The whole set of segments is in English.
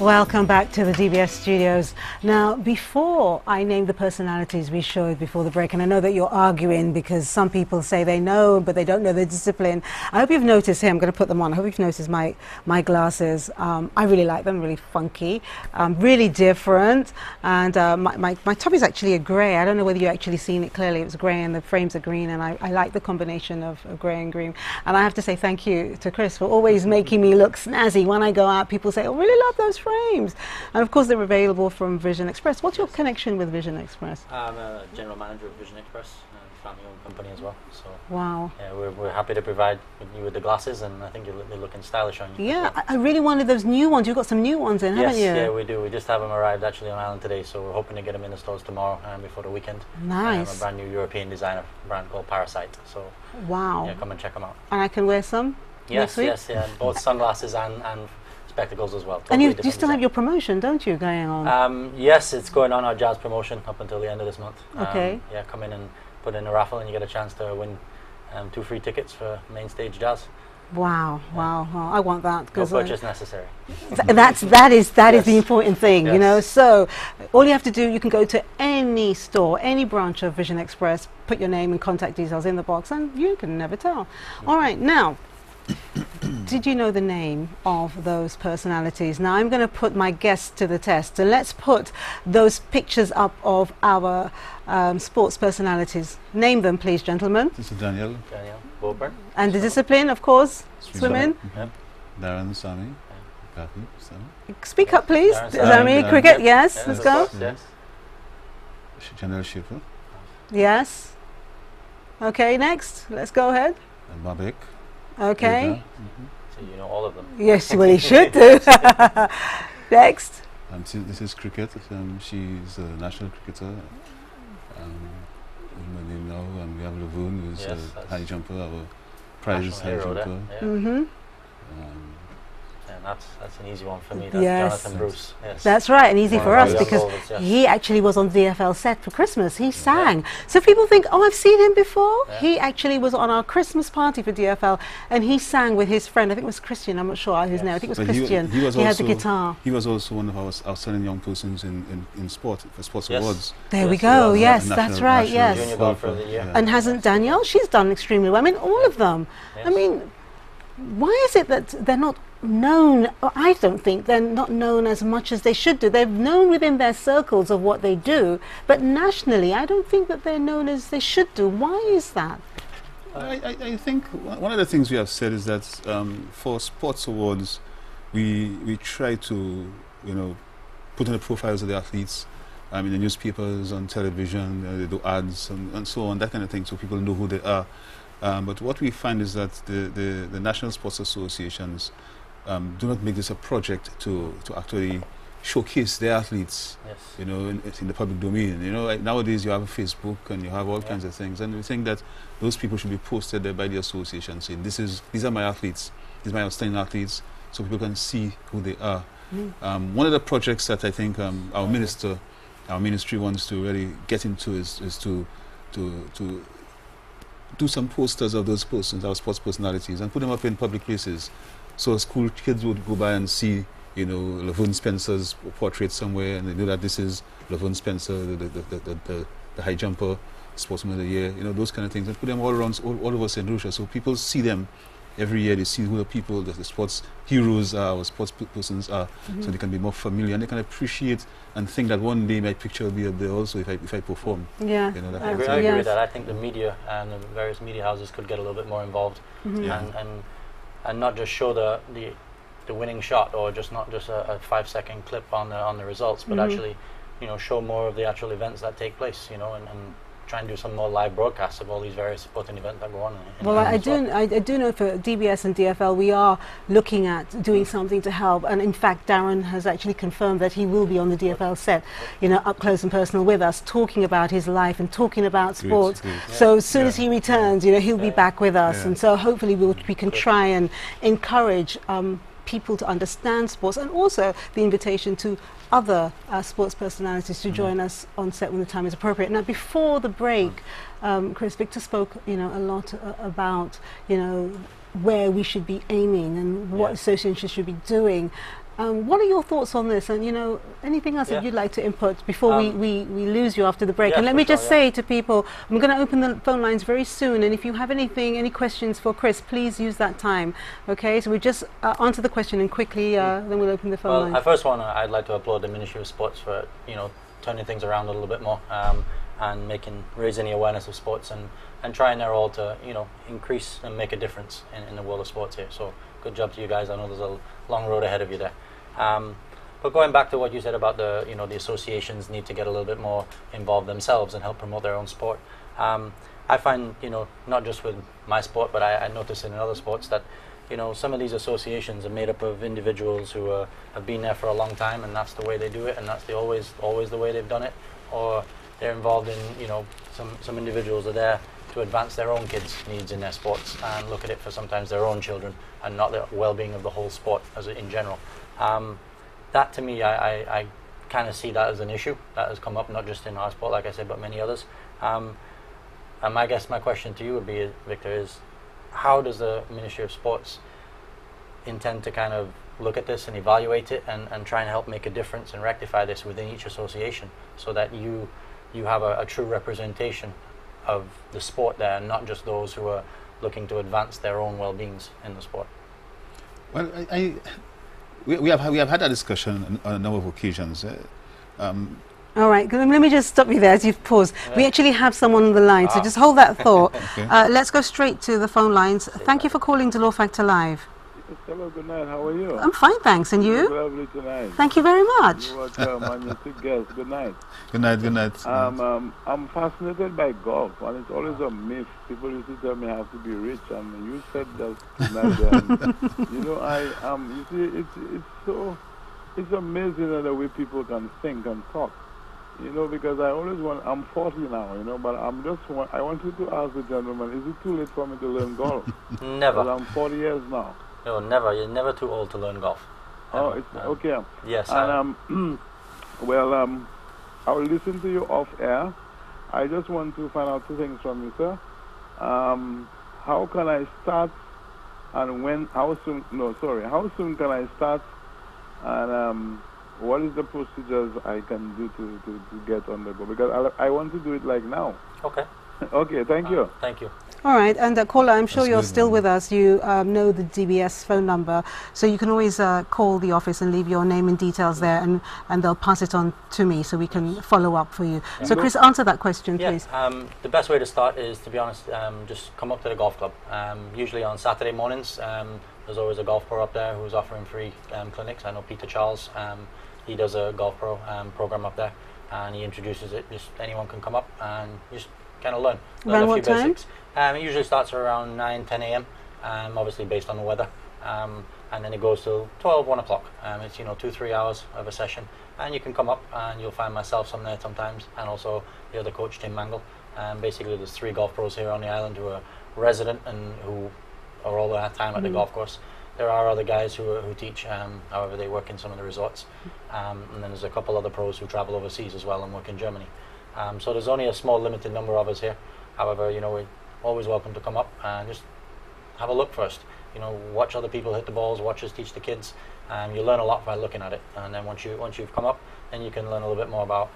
Welcome back to the DBS studios. Now, before I name the personalities we showed before the break, and I know that you're arguing because some people say they know, but they don't know the discipline. I hope you've noticed here, I'm going to put them on. I hope you've noticed my glasses. I really like them, really funky, really different. And my top is actually a grey. I don't know whether you've actually seen it clearly. It was grey and the frames are green, and I like the combination of grey and green. And I have to say thank you to Chris for always making me look snazzy. When I go out, people say, oh, really love those frames. And of course, they're available from Vision Express. What's your connection with Vision Express? I'm a general manager of Vision Express, a family-owned company as well. So wow. Yeah, we're happy to provide you with the glasses, and I think they're looking stylish on you. Yeah, well. I really wanted those new ones. You've got some new ones in, haven't you? Yes, yeah, we do. We just have them arrived actually on Island today, so we're hoping to get them in the stores tomorrow before the weekend. Nice. A brand new European designer brand called Parasite. So wow. Yeah, come and check them out. And I can wear some? Yes, yes, yeah. Both sunglasses and spectacles as well. Totally. And you still have your promotion, don't you, going on? Yes, it's going on, our jazz promotion up until the end of this month. Okay. Yeah, come in and put in a raffle and you get a chance to win 2 free tickets for main stage jazz. Wow, yeah. Wow, well, I want that. No purchase necessary. that is yes. the important thing, yes. You know. So all you have to do, you can go to any store, any branch of Vision Express, put your name and contact details in the box, and you can never tell. All right, now, did you know the name of those personalities? Now I'm going to put my guests to the test. So let's put those pictures up of our sports personalities. Name them, please, gentlemen. This is Daniel. Daniel Boburn. And the discipline, of course, swimming. Yep. Darren, Sammy. Kathy, Sammy. Speak up, please. Sammy, cricket, yep. yes. Yeah, Let's go. Yes. General Schiffer. Yes. Okay, next. Let's go ahead. And Babek. Okay. So you know all of them. Yes, well, he should do. Next. This is cricket. She's a national cricketer. You know, and we have Lavoon, who's a high jumper, our prize high jumper. Yeah. Mm-hmm. And that's an easy one for me. That's yes. Jonathan Bruce. Yes. That's right, and easy for us because yes. he actually was on DFL set for Christmas. He sang. So people think, oh, I've seen him before. Yeah. He actually was on our Christmas party for DFL, and he sang with his friend. I think it was Christian. I'm not sure his name. I think it was but Christian. He had the guitar. He was also one of our outstanding young persons in sport, for sports awards. There we go. Yes, that's right. Yes. Junior golfer of the year. And hasn't Danielle? She's done extremely well. I mean, all of them. Yes. I mean, why is it that they're not known? I don't think they're not known as much as they should do. They're known within their circles of what they do, but nationally, I don't think that they're known as they should do. Why is that? I think one of the things we have said is that for sports awards, we try to, you know, put in the profiles of the athletes in the newspapers, on television, they do ads and so on, that kind of thing, so people know who they are. But what we find is that the National Sports Associations do not make this a project to actually showcase their athletes, yes. you know, in the public domain. You know, like nowadays you have Facebook and you have all kinds of things, and we think that those people should be posted there by the association, saying these are my athletes, these are my outstanding athletes, so people can see who they are. One of the projects that I think our ministry wants to really get into is to do some posters of those persons, our sports personalities, and put them up in public places. So school kids would go by and see, you know, Laverne Spencer's portrait somewhere, and they know that this is Laverne Spencer, the high jumper, sportsman of the year, you know, those kind of things, and put them all around, all over St Lucia, so people see them every year. They see who the people, the sports heroes are, or sports persons are, so they can be more familiar, and they can appreciate and think that one day my picture will be up there also if I perform. Yeah, you know, I agree with that. I think the media and the various media houses could get a little bit more involved, and not just show the winning shot, or not just a 5-second clip on the results, but actually, you know, show more of the actual events that take place, you know, and try and do some more live broadcasts of all these various sporting events that go on. Well, I do know for DBS and DFL we are looking at doing something to help, and in fact Darren has actually confirmed that he will be on the DFL set, you know, up close and personal with us, talking about his life and talking about sports. So as soon as he returns, you know, he'll be back with us, and so hopefully we can try and encourage people to understand sports, and also the invitation to other sports personalities to join us on set when the time is appropriate. Now, before the break, Chris, Victor spoke, you know, a lot about, you know, where we should be aiming and what associations should be doing. What are your thoughts on this? And, you know, anything else that you'd like to input before we lose you after the break? And let me just say to people, I'm going to open the phone lines very soon. And if you have any questions for Chris, please use that time. Okay, so we just answer the question and quickly, then we'll open the phone lines. I first I'd like to applaud the Ministry of Sports for, you know, turning things around a little bit more and raising the awareness of sports and trying their all to, you know, increase and make a difference in the world of sports here. So good job to you guys. I know there's a long road ahead of you there. But going back to what you said about the associations need to get a little bit more involved themselves and help promote their own sport. I find, you know, not just with my sport, but I notice in other sports that, you know, some of these associations are made up of individuals who have been there for a long time, and that's the way they do it, and that's always the way they've done it. Or they're involved in, you know, some individuals are there to advance their own kids' needs in their sports and look at it for sometimes their own children and not the well-being of the whole sport in general. That to me, I kind of see that as an issue that has come up not just in our sport, like I said, but many others. And I guess my question to you would be, Victor, is how does the Ministry of Sports intend to kind of look at this and evaluate it and try and help make a difference and rectify this within each association so that you have a true representation of the sport there and not just those who are looking to advance their own well-beings in the sport? Well, we have had that discussion on a number of occasions. All right, let me just stop you there as you've paused. We actually have someone on the line, so just hold that thought. Okay. Let's go straight to the phone lines. Thank you for calling Dolor Factor Live. Hello, good night. How are you? I'm fine, thanks. And you? Lovely tonight. Thank you very much. You're welcome, and your two guests. Good night. Good night, good night. I'm fascinated by golf, and it's always a myth. People used to tell me I have to be rich, and you said that tonight. You know, you see, it's amazing the way people can think and talk. You know, because I'm 40 now, you know, but I wanted to ask the gentleman, is it too late for me to learn golf? Never. Because I'm 40 years now. No, never. You're never too old to learn golf. Oh, it's okay. Yes. And I will listen to you off air. I just want to find out two things from you, sir. How can I start, and how soon can I start, and what is the procedures I can do to get on the go? Because I want to do it like now. Okay. Okay, thank you. Thank you. All right, and caller, I'm sure That's you're good, still man. with us. You know the DBS phone number, so you can always call the office and leave your name and details there, and they'll pass it on to me so we can follow up for you. So Chris, answer that question, please. The best way to start is, to be honest, just come up to the golf club. Usually on Saturday mornings, there's always a golf pro up there who's offering free clinics. I know Peter Charles, he does a golf pro program up there, and he introduces it. Just anyone can come up and just kind of learn Around a what few time? basics. It usually starts around 9, 10 a.m. Obviously based on the weather, and then it goes till 12, 1 o'clock. It's 2-3 hours of a session, and you can come up and you'll find myself sometimes, and also the other coach, Tim Mangle. Basically there's 3 golf pros here on the island who are resident and who are all the time at the golf course. There are other guys who teach, however they work in some of the resorts, and then there's a couple other pros who travel overseas as well and work in Germany. So there's only a small limited number of us here. However, we're always welcome to come up and just have a look first. Watch other people hit the balls, watch us teach the kids. You learn a lot by looking at it, and then once you've come up, then you can learn a little bit more about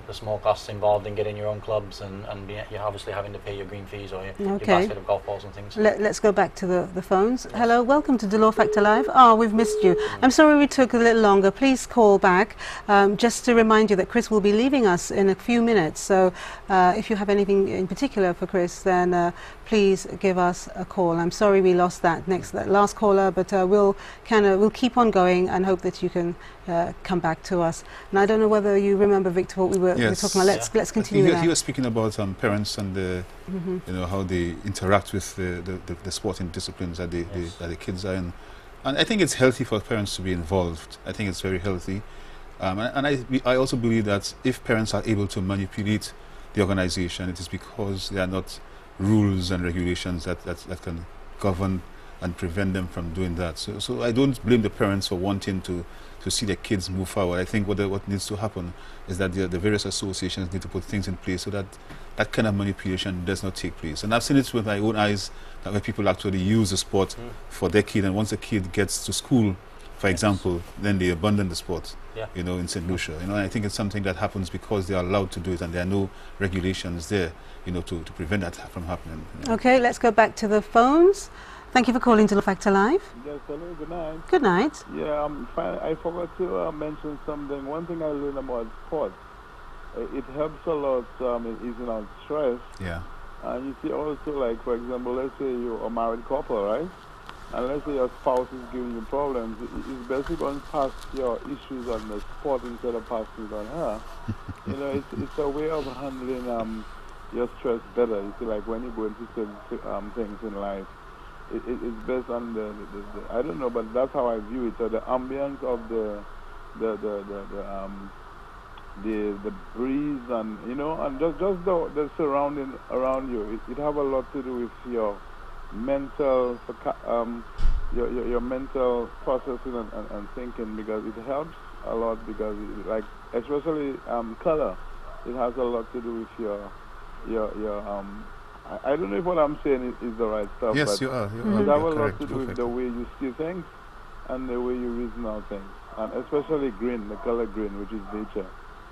the small costs involved in getting your own clubs and you're obviously having to pay your green fees or your basket of golf balls and things. Let's go back to the phones. Yes. Hello, welcome to Dolor Factor Live. Oh, we've missed you. I'm sorry we took a little longer. Please call back. Just to remind you that Chris will be leaving us in a few minutes. So if you have anything in particular for Chris, then please give us a call. I'm sorry we lost that last caller, but we'll keep on going and hope that you can come back to us. And I don't know whether you remember, Victor, what we were talking about. Let's continue with that. He was speaking about parents and how they interact with the sporting disciplines that the kids are in. And I think it's healthy for parents to be involved. I think it's very healthy. And I also believe that if parents are able to manipulate the organization, it is because there are not rules and regulations that can govern and prevent them from doing that. So I don't blame the parents for wanting to see their kids move forward. I think what needs to happen is that the various associations need to put things in place so that that kind of manipulation does not take place. And I've seen it with my own eyes, that where people actually use the sport for their kid, and once a kid gets to school for example, then they abandon the sport. Yeah. You know, in St Lucia. You know, and I think it's something that happens because they are allowed to do it, and there are no regulations there, you know, to prevent that from happening. You know. Okay, let's go back to the phones. Thank you for calling Dolor Factor Live. Yes, hello, good night. Good night. Yeah, I forgot to mention something. One thing I learned about sports, it helps a lot in easing out stress. Yeah. And you see also, like, for example, let's say you're a married couple, right? And let's say your spouse is giving you problems. It's best to go and pass your issues on the sport instead of passing it on her. You know, it's a way of handling your stress better. You see, like when you go into certain things in life, it's based on the I don't know, but that's how I view it. So the ambience of the breeze, and you know, and just the surrounding around you. It have a lot to do with your mental your mental processing and thinking, because it helps a lot, because it, like especially color, it has a lot to do with your I don't know if what I'm saying is the right stuff. Yes, but you are. it has a lot to do with the way you see things and the way you reason out things, and especially green, the color green, which is nature.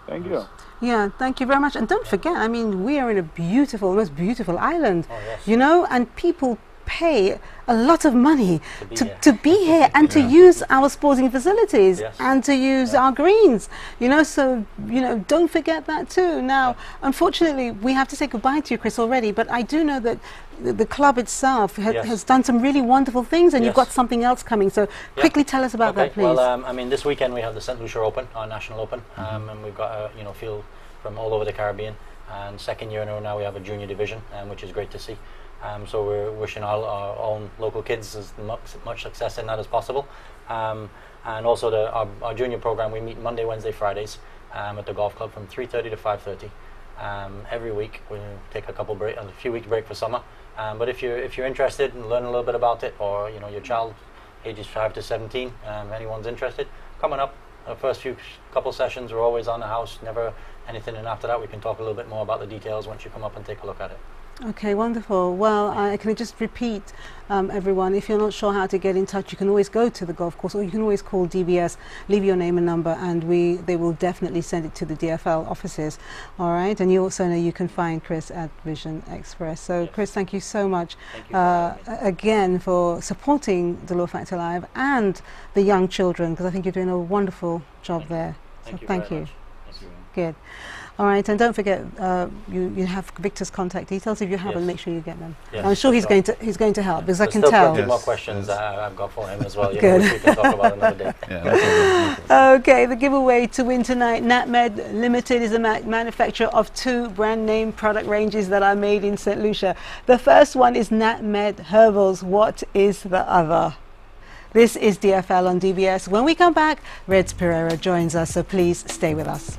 Thank you. Yeah, thank you very much. And don't forget, I mean, we are in a beautiful, most beautiful island, Oh, yes. you know, and people pay a lot of money to be here. here and to use our sporting facilities Yes. and to use our greens, you know, so, you know, don't forget that too. Now, unfortunately, we have to say goodbye to you, Chris, already, but I do know that the club itself has done some really wonderful things, and you've got something else coming, so quickly tell us about that, please. Well, I mean, this weekend we have the St Lucia Open, our national open, and we've got a field from all over the Caribbean, and second year in a row now we have a junior division, which is great to see. So we're wishing all our own local kids as much success in that as possible. And also our junior program, we meet Monday, Wednesday, Fridays at the golf club from 3:30 to 5:30 every week. We take a few week break for summer. But if you're interested in learning a little bit about it, or you know your child ages 5 to 17, anyone's interested, coming up. The first couple sessions are always on the house, never anything, and after that we can talk a little bit more about the details once you come up and take a look at it. Okay, wonderful. Well, I can just repeat, everyone, if you're not sure how to get in touch, you can always go to the golf course, or you can always call DBS, leave your name and number, and they will definitely send it to the DFL offices. All right, and you also know you can find Chris at Vision Express. So, Chris, thank you so much again for supporting Dolor Factor Live and the young children, because I think you're doing a wonderful job there. Thank you. Thank you. Thank you. Good. All right, and don't forget, you have Victor's contact details. If you haven't, Yes. make sure you get them. Yes, I'm sure he's sure. going to help, because I There's can still tell. plenty more questions I've got for him as well. You Good. know, which we can talk about another day. Yeah, no problem. Okay, the giveaway to win tonight, NatMed Limited is a manufacturer of 2 brand name product ranges that are made in St Lucia. The first one is NatMed Herbals. What is the other? This is DFL on DBS. When we come back, Reds Pereira joins us, so please stay with us.